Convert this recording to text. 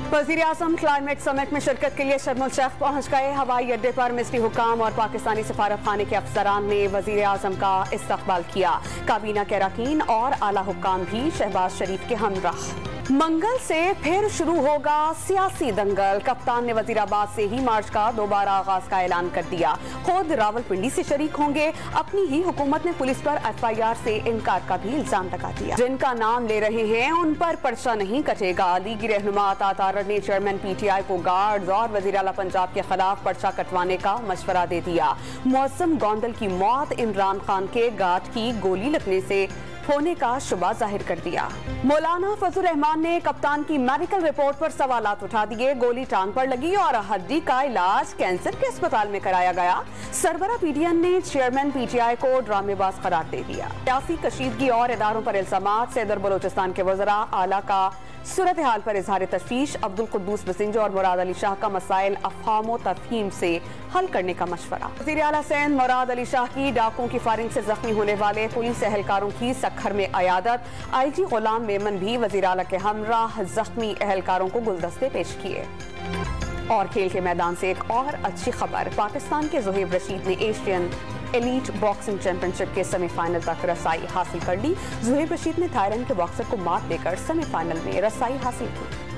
वज़ीर आज़म climate summit में शिरकत के लिए शर्म एल शेख पहुंच गए। हवाई अड्डे पर मिस्री हुकाम और पाकिस्तानी सफारत खाने के अफसरान ने वज़ीर आज़म का इस्तकबाल किया। काबीना के अरकान और आला हुक्काम भी शहबाज शरीफ के हमराह। मंगल से फिर शुरू होगा सियासी दंगल। कप्तान ने वजीराबाद से ही मार्च का दोबारा आगाज का ऐलान कर दिया। खुद रावलपिंडी से शरीक होंगे। अपनी ही हुकूमत ने पुलिस पर FIR से इनकार का भी इल्जाम लगा दिया। जिनका नाम ले रहे हैं उन पर पर्चा नहीं कटेगा। लीगी रहनुमा अता तारड़ ने चेयरमैन PTI को गार्ड्स और वज़ीर आला पंजाब के खिलाफ पर्चा कटवाने का मशवरा दे दिया। मौसम गोंदल की मौत इमरान खान के गार्ड की गोली लगने से होने का शुबा जाहिर कर दिया। मौलाना फजल रहमान ने कप्तान की मेडिकल रिपोर्ट पर सवालात उठा दिए। गोली टांग पर लगी और हड्डी का इलाज कैंसर के अस्पताल में कराया गया। सरबरा PTN ने चेयरमैन PTI को ड्रामेबाज करार दे दिया। सियासी कशीदगी और इदारों पर इल्जामात। सदर बलोचिस्तान के वज़रा आला का सूरत हाल पर इजहार तशवीश। अब्दुल कुद्दूस बसिंज और मुराद अली शाह का मसाइल अफहाम व तफहीम से हल करने का मशवरा। वज़ीर आला सिंध मुराद अली शाह की डाकुओं की फायरिंग से जख्मी होने वाले पुलिस एहलकारों की सक्खर में अयादत। IG गुलाम मेमन भी वज़ीर आला के हमराह जख्मी एहलकारों को गुलदस्ते पेश किए। और खेल के मैदान से एक और अच्छी खबर। पाकिस्तान के ज़ुहैब रशीद ने एशियन एलीट बॉक्सिंग चैंपियनशिप के सेमीफाइनल तक रसाई हासिल कर ली। ज़ुहैब रशीद ने थाईलैंड के बॉक्सर को मात देकर सेमीफाइनल में रसाई हासिल की।